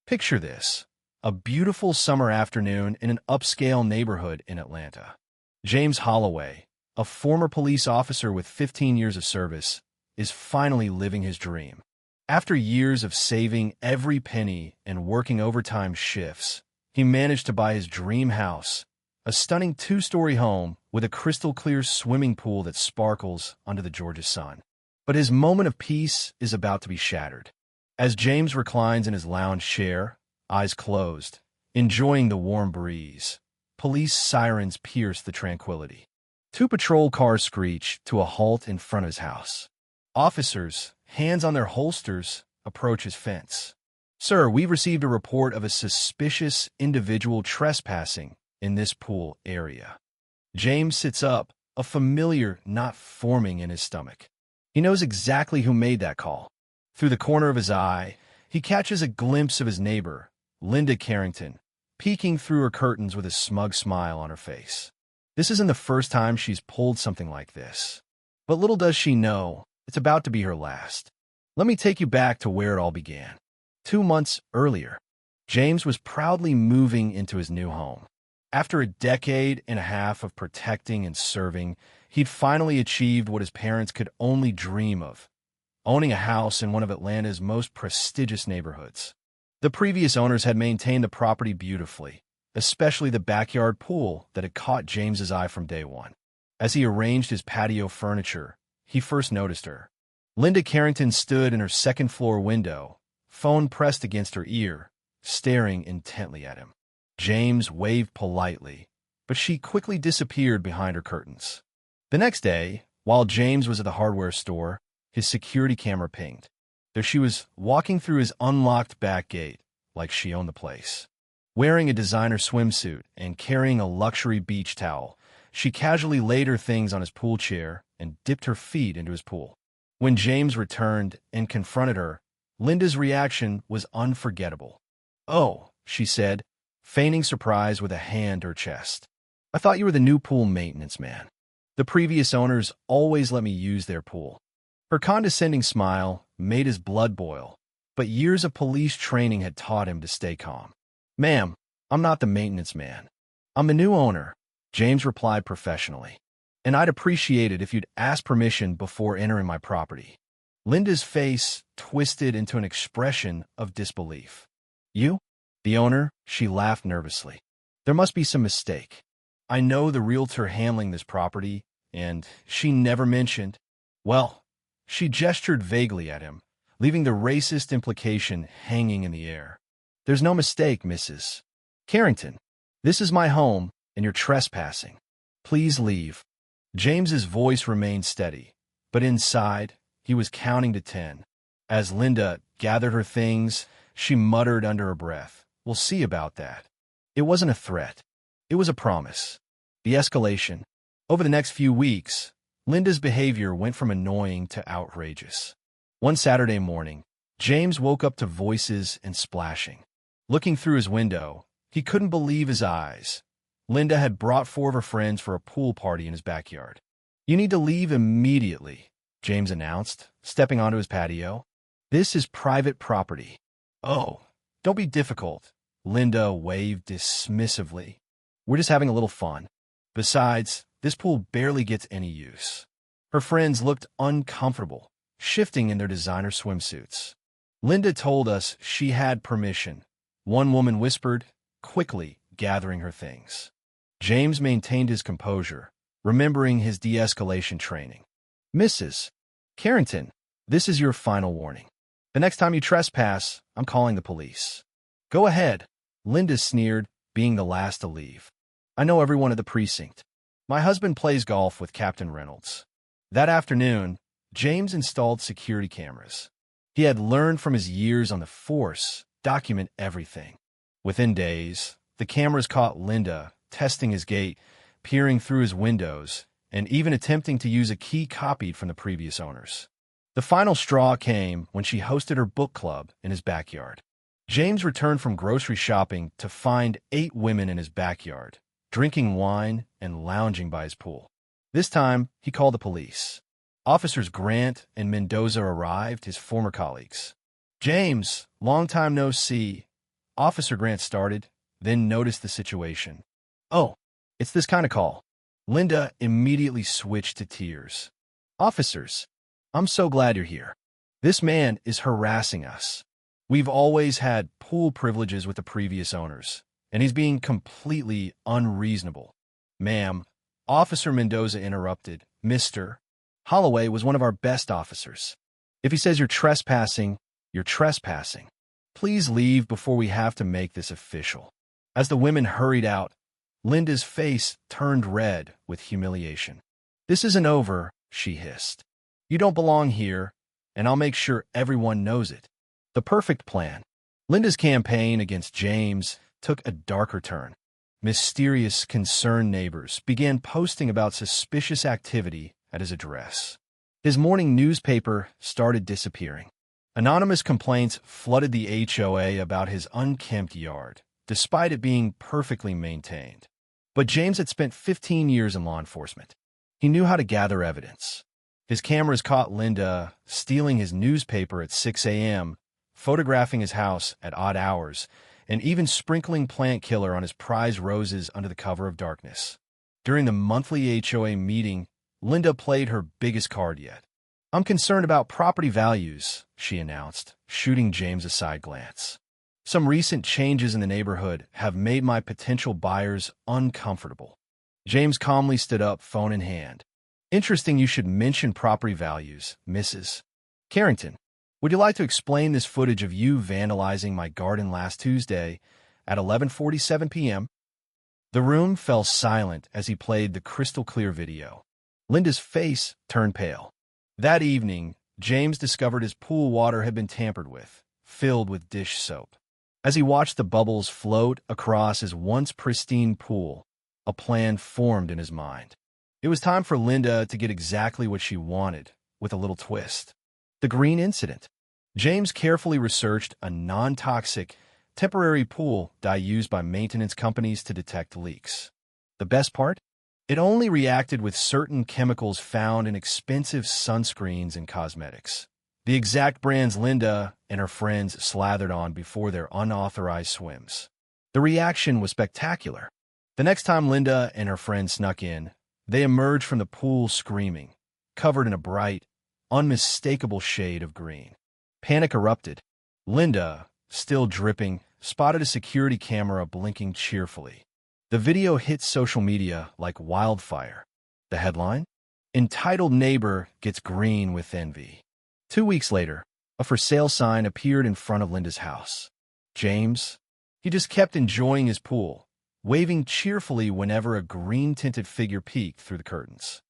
Picture this: a beautiful summer afternoon in an upscale neighborhood in Atlanta. James Holloway, a former police officer with 15 years of service, is finally living his dream. After years of saving every penny and working overtime shifts, he managed to buy his dream house, a stunning two-story home with a crystal-clear swimming pool that sparkles under the Georgia sun. But his moment of peace is about to be shattered. As James reclines in his lounge chair, eyes closed, enjoying the warm breeze, police sirens pierce the tranquility. Two patrol cars screech to a halt in front of his house. Officers, hands on their holsters, approach his fence. "Sir, we've received a report of a suspicious individual trespassing in this pool area." James sits up, a familiar knot forming in his stomach. He knows exactly who made that call. Through the corner of his eye, he catches a glimpse of his neighbor, Linda Carrington, peeking through her curtains with a smug smile on her face. This isn't the first time she's pulled something like this. But little does she know, it's about to be her last. Let me take you back to where it all began. 2 months earlier, James was proudly moving into his new home. After a decade and a half of protecting and serving, he'd finally achieved what his parents could only dream of: owning a house in one of Atlanta's most prestigious neighborhoods. The previous owners had maintained the property beautifully, especially the backyard pool that had caught James's eye from day one. As he arranged his patio furniture, he first noticed her. Linda Carrington stood in her second-floor window, phone pressed against her ear, staring intently at him. James waved politely, but she quickly disappeared behind her curtains. The next day, while James was at the hardware store, his security camera pinged. There she was, walking through his unlocked back gate, like she owned the place. Wearing a designer swimsuit and carrying a luxury beach towel, she casually laid her things on his pool chair and dipped her feet into his pool. When James returned and confronted her, Linda's reaction was unforgettable. "Oh," she said, feigning surprise with a hand to her chest. "I thought you were the new pool maintenance man. The previous owners always let me use their pool." Her condescending smile made his blood boil, but years of police training had taught him to stay calm. "Ma'am, I'm not the maintenance man. I'm the new owner," James replied professionally. "And I'd appreciate it if you'd ask permission before entering my property." Linda's face twisted into an expression of disbelief. "You? The owner?" She laughed nervously. "There must be some mistake. I know the realtor handling this property, and she never mentioned—" "Well," she gestured vaguely at him, leaving the racist implication hanging in the air. "There's no mistake, Mrs. Carrington. This is my home, and you're trespassing. Please leave." James's voice remained steady, but inside, he was counting to 10. As Linda gathered her things, she muttered under her breath, "We'll see about that." It wasn't a threat. It was a promise. The escalation. Over the next few weeks, Linda's behavior went from annoying to outrageous. One Saturday morning, James woke up to voices and splashing. Looking through his window, he couldn't believe his eyes. Linda had brought 4 of her friends for a pool party in his backyard. "You need to leave immediately," James announced, stepping onto his patio. "This is private property." "Oh, don't be difficult," Linda waved dismissively. "We're just having a little fun. Besides, this pool barely gets any use." Her friends looked uncomfortable, shifting in their designer swimsuits. "Linda told us she had permission," one woman whispered, quickly gathering her things. James maintained his composure, remembering his de-escalation training. "Mrs. Carrington, this is your final warning. The next time you trespass, I'm calling the police." "Go ahead," Linda sneered, being the last to leave. "I know everyone at the precinct. My husband plays golf with Captain Reynolds." That afternoon, James installed security cameras. He had learned from his years on the force, document everything. Within days, the cameras caught Linda testing his gate, peering through his windows, and even attempting to use a key copied from the previous owners. The final straw came when she hosted her book club in his backyard. James returned from grocery shopping to find 8 women in his backyard, drinking wine and lounging by his pool. This time, he called the police. Officers Grant and Mendoza arrived, his former colleagues. "James, long time no see," Officer Grant started, then noticed the situation. "Oh, it's this kind of call." Linda immediately switched to tears. "Officers, I'm so glad you're here. This man is harassing us. We've always had pool privileges with the previous owners, and he's being completely unreasonable." "Ma'am," Officer Mendoza interrupted, "Mr. Holloway was one of our best officers. If he says you're trespassing, you're trespassing. Please leave before we have to make this official." As the women hurried out, Linda's face turned red with humiliation. "This isn't over," she hissed. "You don't belong here, and I'll make sure everyone knows it." The perfect plan. Linda's campaign against James took a darker turn. Mysterious, concerned neighbors began posting about suspicious activity at his address. His morning newspaper started disappearing. Anonymous complaints flooded the HOA about his unkempt yard, despite it being perfectly maintained. But James had spent 15 years in law enforcement. He knew how to gather evidence. His cameras caught Linda stealing his newspaper at 6 a.m., photographing his house at odd hours, and even sprinkling plant killer on his prized roses under the cover of darkness. During the monthly HOA meeting, Linda played her biggest card yet. "I'm concerned about property values," she announced, shooting James a side glance. "Some recent changes in the neighborhood have made my potential buyers uncomfortable." James calmly stood up, phone in hand. "Interesting you should mention property values, Mrs. Carrington. Would you like to explain this footage of you vandalizing my garden last Tuesday at 11:47 p.m.? The room fell silent as he played the crystal-clear video. Linda's face turned pale. That evening, James discovered his pool water had been tampered with, filled with dish soap. As he watched the bubbles float across his once pristine pool, a plan formed in his mind. It was time for Linda to get exactly what she wanted, with a little twist. The green incident. James carefully researched a non-toxic, temporary pool dye used by maintenance companies to detect leaks. The best part? It only reacted with certain chemicals found in expensive sunscreens and cosmetics. The exact brands Linda and her friends slathered on before their unauthorized swims. The reaction was spectacular. The next time Linda and her friends snuck in, they emerged from the pool screaming, covered in a bright, unmistakable shade of green. Panic erupted. Linda, still dripping, spotted a security camera blinking cheerfully. The video hit social media like wildfire. The headline? Entitled Neighbor Gets Green with Envy. 2 weeks later, a for sale sign appeared in front of Linda's house. James, he just kept enjoying his pool, waving cheerfully whenever a green-tinted figure peeked through the curtains.